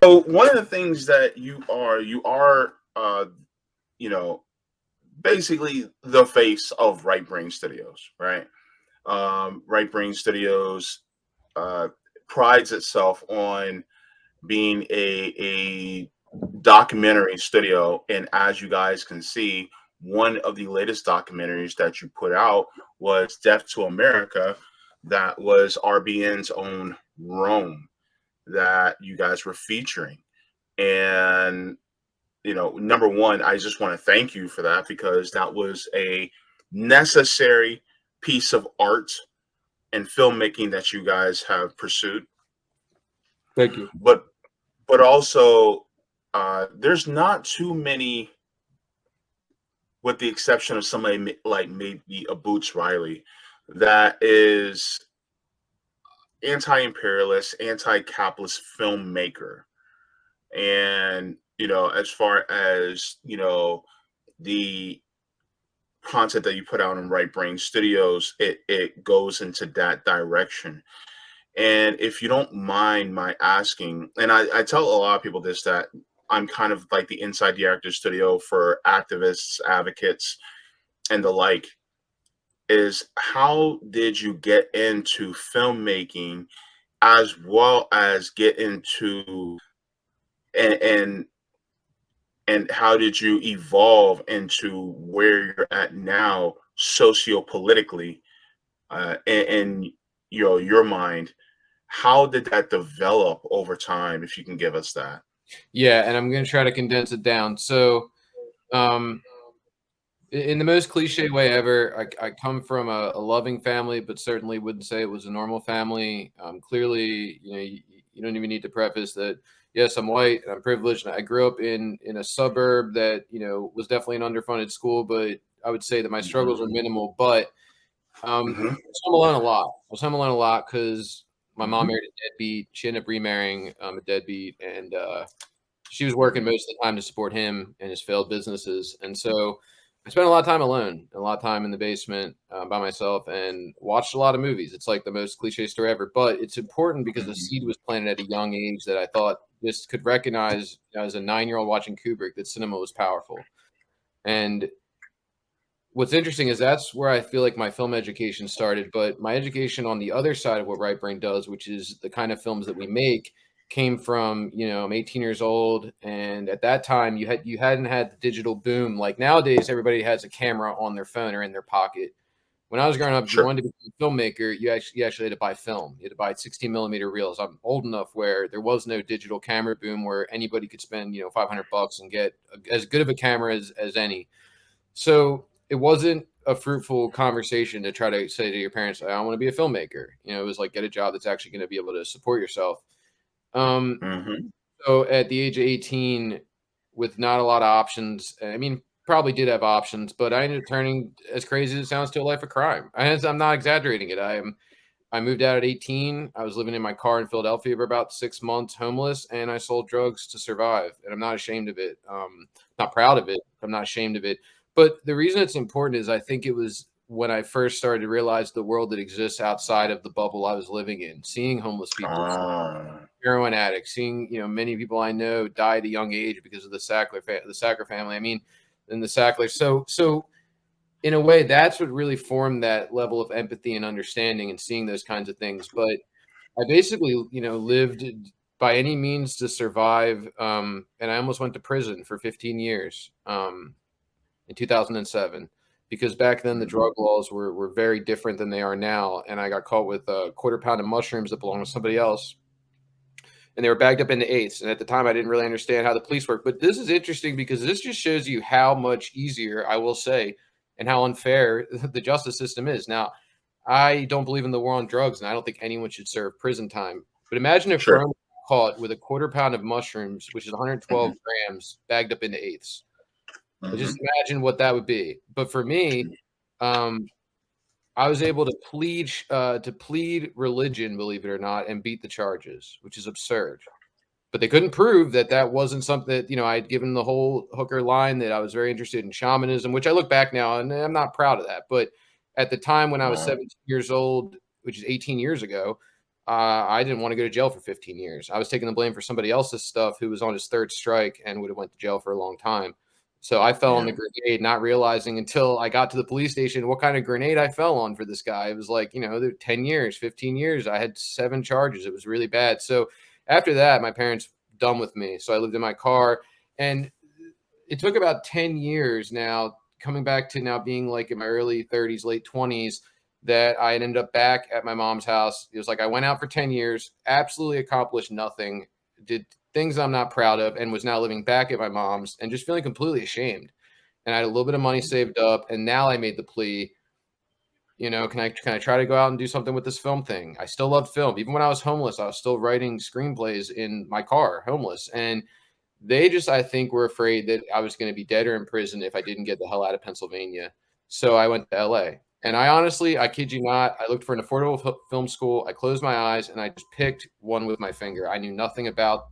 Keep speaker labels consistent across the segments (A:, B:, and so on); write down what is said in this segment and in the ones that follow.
A: So one of the things that you are, you know, basically the face of Right Brain Studios, right? Right Brain Studios uh, prides itself on being a documentary studio, and as you guys can see, one of the latest documentaries that you put out was Death to America, that was RBN's own Rome that you guys were featuring. And number one, I just want to thank you for that, because that was a necessary piece of art and filmmaking that you guys have pursued.
B: Thank you.
A: But also, there's not too many, with the exception of somebody like maybe a Boots Riley, that is anti-imperialist, anti-capitalist filmmaker. And as far as the content that you put out in Right Brain Studios, it goes into that direction. And if you don't mind my asking, and I tell a lot of people this, that I'm kind of like the inside the actor studio for activists, advocates, and the like, is how did you get into filmmaking, as well as get into, and and how did you evolve into where you're at now sociopolitically, in your mind? How did that develop over time, if you can give us that?
B: Yeah, and I'm going to try to condense it down. So, um, in the most cliche way ever, I come from a loving family, but certainly wouldn't say it was a normal family. Clearly, you don't even need to preface that. Yes, I'm white and I'm privileged. And I grew up in a suburb that was definitely an underfunded school, but I would say that my
A: Mhm,
B: struggles were minimal. But
A: mhm,
B: I was home alone a lot. I was home alone a lot because my mom
A: mhm.
B: married a deadbeat. She ended up remarrying a deadbeat, and she was working most of the time to support him and his failed businesses. And so I spent a lot of time alone, a lot of time in the basement by myself, and watched a lot of movies. It's like the most cliche story ever, but it's important because the
A: Mhm.
B: seed was planted at a young age that I thought this could recognize as a 9-year-old watching Kubrick that cinema was powerful. And what's interesting is that's where I feel like my film education started. But my education on the other side of what Right Brain does, which is the kind of films that we make, came from, I'm 18 years old, and at that time you hadn't had the digital boom like nowadays. Everybody has a camera on their phone or in their pocket. When I was growing up, if you
A: Sure.
B: wanted to be a filmmaker, you actually had to buy film. You had to buy 16 millimeter reels. I'm old enough where there was no digital camera boom where anybody could spend 500 bucks and get as good of a camera as any. So it wasn't a fruitful conversation to try to say to your parents, I want to be a filmmaker. It was like, get a job that's actually going to be able to support yourself. Um,
A: Mhm.
B: so at the age of 18, with not a lot of options, I mean, probably did have options, but I ended up turning, as crazy as it sounds, to a life of crime. I'm not exaggerating it. I moved out at 18. I was living in my car in Philadelphia for about 6 months, homeless, and I sold drugs to survive. And I'm not ashamed of it. Not proud of it. I'm not ashamed of it. But the reason it's important is I think it was when I first started to realize the world that exists outside of the bubble I was living in, seeing homeless people,
A: Ah.
B: heroin addicts, seeing many people I know die at a young age because of the Sackler family. I mean, and the Sackler. So in a way, that's what really formed that level of empathy and understanding and seeing those kinds of things. But I basically, lived by any means to survive. And I almost went to prison for 15 years in 2007 because back then the
A: Mhm.
B: drug laws were very different than they are now. And I got caught with a quarter pound of mushrooms that belonged to somebody else. And they were bagged up into eighths. And at the time, I didn't really understand how the police work. But this is interesting because this just shows you how much easier, I will say, and how unfair the justice system is. Now, I don't believe in the war on drugs, and I don't think anyone should serve prison time. But imagine if
A: Sure.
B: Rome got caught with a quarter pound of mushrooms, which is 112
A: Mhm.
B: grams, bagged up into eighths. Just
A: Mhm.
B: imagine what that would be. But for me, um, I was able to plead religion, believe it or not, and beat the charges, which is absurd. But they couldn't prove that that wasn't something that, I had given the whole hooker line that I was very interested in shamanism, which I look back now and I'm not proud of that. But at the time when I was
A: Wow.
B: 17 years old, which is 18 years ago, I didn't want to go to jail for 15 years. I was taking the blame for somebody else's stuff who was on his third strike and would have went to jail for a long time. So I fell on
A: Yeah.
B: the grenade, not realizing until I got to the police station what kind of grenade I fell on for this guy. It was like, 10 years, 15 years. I had 7 charges. It was really bad. So after that, my parents done with me. So I lived in my car, and it took about 10 years now, coming back to now being like in my early 30s, late 20s, that I ended up back at my mom's house. It was like I went out for 10 years, absolutely accomplished nothing, did things I'm not proud of, and was now living back at my mom's and just feeling completely ashamed. And I had a little bit of money saved up, and now I made the plea, can I try to go out and do something with this film thing? I still loved film. Even when I was homeless, I was still writing screenplays in my car, homeless. And they just, I think, were afraid that I was going to be dead or in prison if I didn't get the hell out of Pennsylvania. So I went to LA. And I honestly, I kid you not, I looked for an affordable film school. I closed my eyes and I just picked one with my finger. I knew nothing about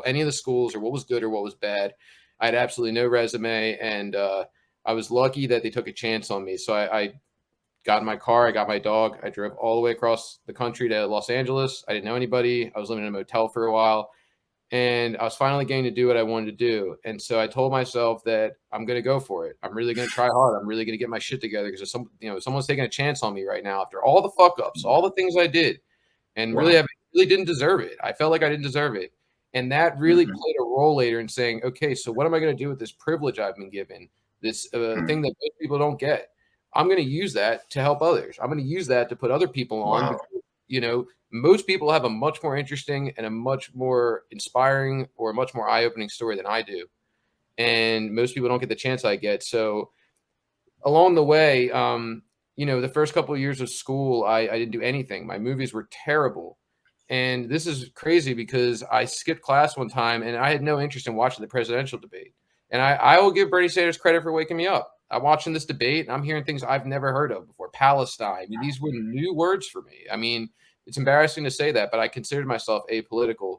B: any of the schools or what was good or what was bad. I had absolutely no resume. And I was lucky that they took a chance on me. So I got in my car. I got my dog. I drove all the way across the country to Los Angeles. I didn't know anybody. I was living in a motel for a while. And I was finally getting to do what I wanted to do. And so I told myself that I'm going to go for it. I'm really going to try hard. I'm really going to get my shit together because someone's taking a chance on me right now after all the fuck ups, all the things I did, and
A: Wow.
B: really didn't deserve it. I felt like I didn't deserve it. And that really
A: Hmm.
B: played a role later in saying, okay, so what am I going to do with this privilege I've been given, this thing that most people don't get? I'm going to use that to help others. I'm going to use that to put other people on
A: Wow.
B: because, most people have a much more interesting and a much more inspiring or a much more eye-opening story than I do. And most people don't get the chance I get. So along the way, the first couple of years of school, I didn't do anything. My movies were terrible. And this is crazy because I skipped class one time and I had no interest in watching the presidential debate. And I will give Bernie Sanders credit for waking me up. I'm watching this debate and I'm hearing things I've never heard of before. Palestine. I mean, these were new words for me. I mean, it's embarrassing to say that, but I considered myself apolitical.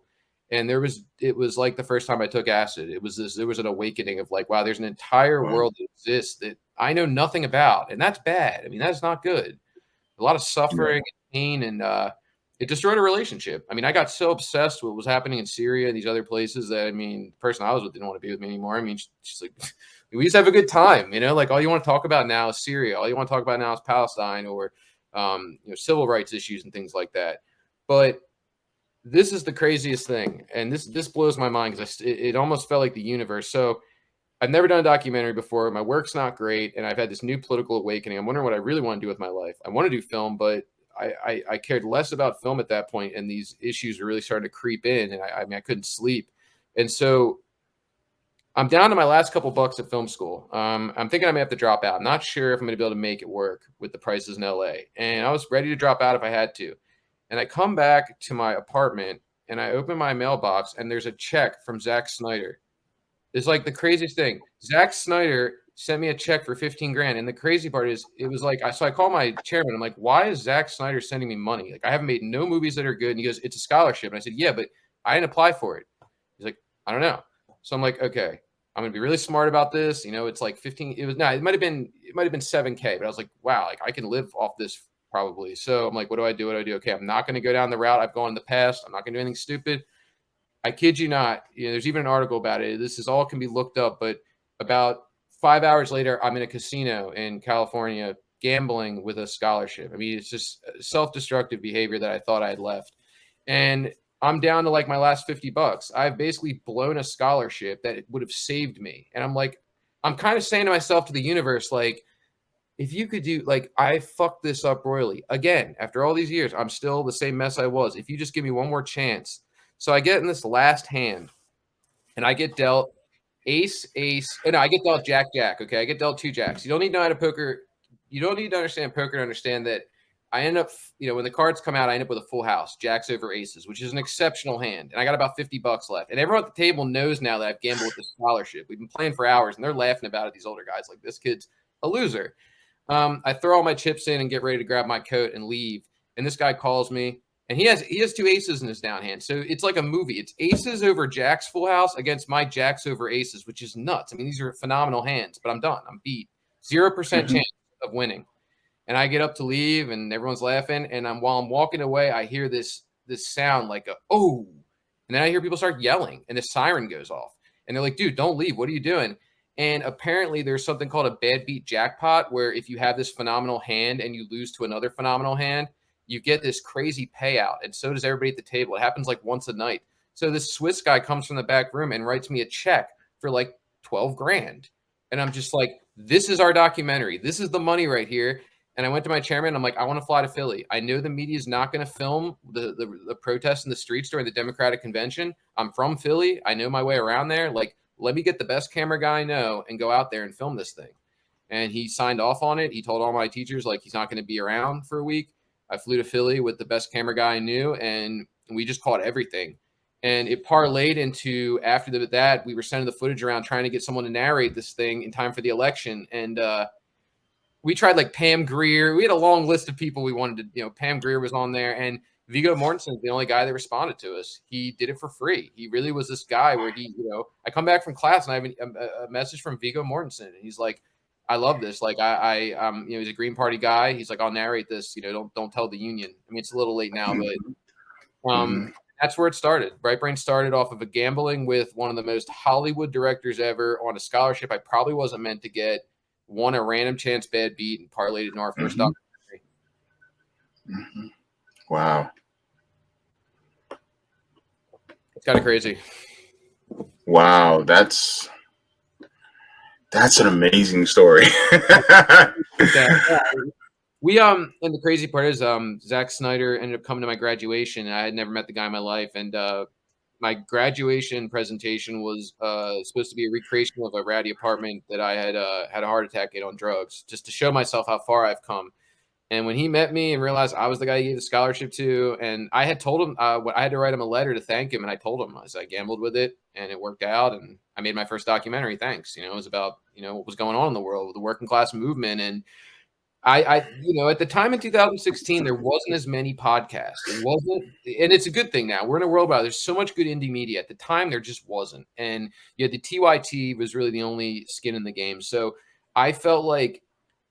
B: And it was like the first time I took acid. There was an awakening of like, wow, there's an entire
A: Wow.
B: world that exists that I know nothing about. And that's bad. I mean, that's not good. A lot of
A: Yeah.
B: suffering and pain, and it destroyed a relationship. I mean, I got so obsessed with what was happening in Syria and these other places that, I mean, the person I was with didn't want to be with me anymore. I mean, she's like, we just have a good time, like all you want to talk about now is Syria. All you want to talk about now is Palestine or, civil rights issues and things like that. But this is the craziest thing. And this blows my mind because it almost felt like the universe. So I've never done a documentary before. My work's not great, and I've had this new political awakening. I'm wondering what I really want to do with my life. I want to do film, but I cared less about film at that point, and these issues were really starting to creep in, and I mean, I couldn't sleep. And so I'm down to my last couple bucks at film school. I'm thinking I may have to drop out. I'm not sure if I'm going to be able to make it work with the prices in LA. And I was ready to drop out if I had to. And I come back to my apartment, and I open my mailbox, and there's a check from Zack Snyder. It's like the craziest thing. Zack Snyder sent me a check for 15 grand. And the crazy part is it was like, so I call my chairman. I'm like, why is Zack Snyder sending me money? Like, I haven't made no movies that are good. And he goes, it's a scholarship. And I said, yeah, but I didn't apply for it. He's like, I don't know. So I'm like, okay, I'm going to be really smart about this. It's like 15. It might have been 7K, but I was like, wow, like I can live off this probably. So I'm like, what do I do? What do I do? Okay, I'm not going to go down the route I've gone in the past. I'm not going to do anything stupid. I kid you not. There's even an article about it. This is all can be looked up, but about 5 hours later, I'm in a casino in California gambling with a scholarship. I mean, it's just self-destructive behavior that I thought I had left. And I'm down to like my last $50. I've basically blown a scholarship that would have saved me. And I'm like, I'm kind of saying to myself, to the universe, like, if you could do, like, I fucked this up royally again after all these years, I'm still the same mess I was. If you just give me one more chance. So I get in this last hand and I get dealt ace, ace. No, I get dealt jack, jack. Okay. I get dealt 2 jacks. You don't need to know how to poker. You don't need to understand poker to understand that I end up, when the cards come out, I end up with a full house, jacks over aces, which is an exceptional hand. And I got about $50 left. And everyone at the table knows now that I've gambled with the scholarship. We've been playing for hours and they're laughing about it. These older guys, like, this kid's a loser. I throw all my chips in and get ready to grab my coat and leave. And this guy calls me, and he has 2 aces in his down hand. So it's like a movie. It's aces over jacks full house against my jacks over aces, which is nuts. I mean, these are phenomenal hands, but I'm done. I'm beat. 0%
A: Hmm.
B: chance of winning. And I get up to leave, and everyone's laughing. And while I'm walking away, I hear this sound like a oh, and then I hear people start yelling, and the siren goes off. And they're like, "Dude, don't leave. What are you doing?" And apparently, there's something called a bad beat jackpot, where if you have this phenomenal hand and you lose to another phenomenal hand, you get this crazy payout. And so does everybody at the table. It happens like once a night. So this Swiss guy comes from the back room and writes me a check for like 12 grand. And I'm just like, this is our documentary. This is the money right here. And I went to my chairman. I'm like, I want to fly to Philly. I know the media is not going to film the protests in the streets during the Democratic convention. I'm from Philly. I know my way around there. Like, let me get the best camera guy I know and go out there and film this thing. And he signed off on it. He told all my teachers, like, he's not going to be around for a week. I flew to Philly with the best camera guy I knew, and we just caught everything. And it parlayed into, after that, we were sending the footage around trying to get someone to narrate this thing in time for the election. And we tried like Pam Grier. We had a long list of people we wanted to, Pam Grier was on there. And Viggo Mortensen is the only guy that responded to us. He did it for free. He really was this guy where he, I come back from class and I have a message from Viggo Mortensen. And he's like, I love this. Like he's a Green Party guy. He's like, I'll narrate this. Don't tell the union. I mean, it's a little late now, but that's where it started. Bright Brain started off of a gambling with one of the most Hollywood directors ever on a scholarship I probably wasn't meant to get. Won a random chance bad beat and parlayed it in our first documentary.
A: Wow.
B: It's kind of crazy.
A: Wow, that's an amazing story.
B: We and the crazy part is Zack Snyder ended up coming to my graduation. I had never met the guy in my life, and my graduation presentation was supposed to be a recreation of a ratty apartment that I had had a heart attack in on drugs, just to show myself how far I've come. And when he met me and realized I was the guy he gave the scholarship to, and I had told him I had to write him a letter to thank him, and I told him I gambled with it, and it worked out, and I made my first documentary. Thanks. It was about what was going on in the world with the working class movement, and I at the time in 2016 there wasn't as many podcasts. It wasn't, and it's a good thing now. We're in a world where there's so much good indie media. At the time there just wasn't, and the TYT was really the only skin in the game. So I felt like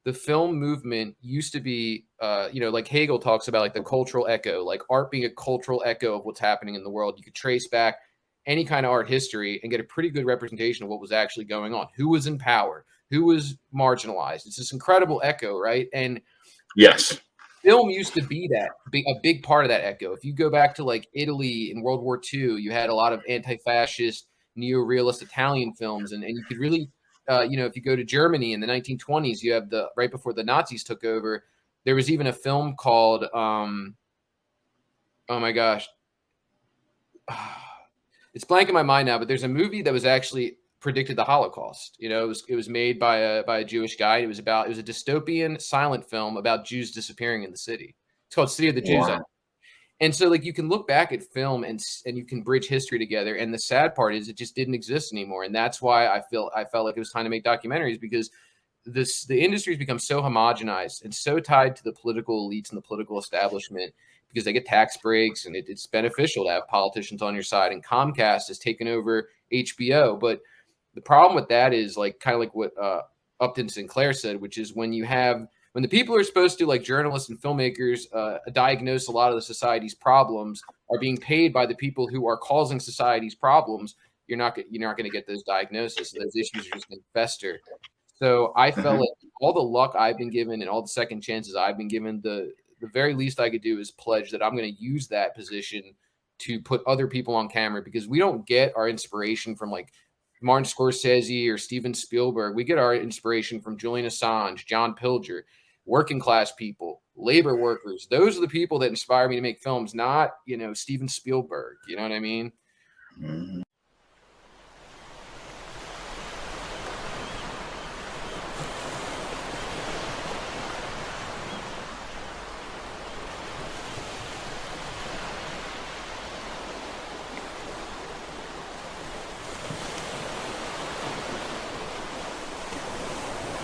B: the film movement used to be, like Hegel talks about, like the cultural echo, like art being a cultural echo of what's happening in the world. You could trace back any kind of art history and get a pretty good representation of what was actually going on, who was in power, who was marginalized. It's this incredible echo, right? And
A: yes,
B: film used to be a big part of that echo. If you go back to like Italy in World War II, you had a lot of anti-fascist, neo-realist Italian films, and you could really if you go to Germany in the 1920s, you have right before the Nazis took over, there was even a film called, oh my gosh, it's blank in my mind now, but there's a movie that was actually predicted the Holocaust. It was made by a Jewish guy. It was a dystopian silent film about Jews disappearing in the city. It's called City of the Jews.
A: Wow.
B: And so like you can look back at film and you can bridge history together. And the sad part is it just didn't exist anymore. And that's why I felt like it was time to make documentaries, because the industry has become so homogenized and so tied to the political elites and the political establishment, because they get tax breaks and it's beneficial to have politicians on your side. And Comcast has taken over HBO. But the problem with that is like kind of like what Upton Sinclair said, which is when the people who are supposed to, like journalists and filmmakers, diagnose a lot of the society's problems, are being paid by the people who are causing society's problems, you're not going to get those diagnoses. Those issues are just going to fester. So I felt like all the luck I've been given and all the second chances I've been given, the very least I could do is pledge that I'm going to use that position to put other people on camera, because we don't get our inspiration from like Martin Scorsese or Steven Spielberg. We get our inspiration from Julian Assange, John Pilger, working class people, labor workers. Those are the people that inspire me to make films, not, Steven Spielberg. You know what I mean?
A: Mm-hmm.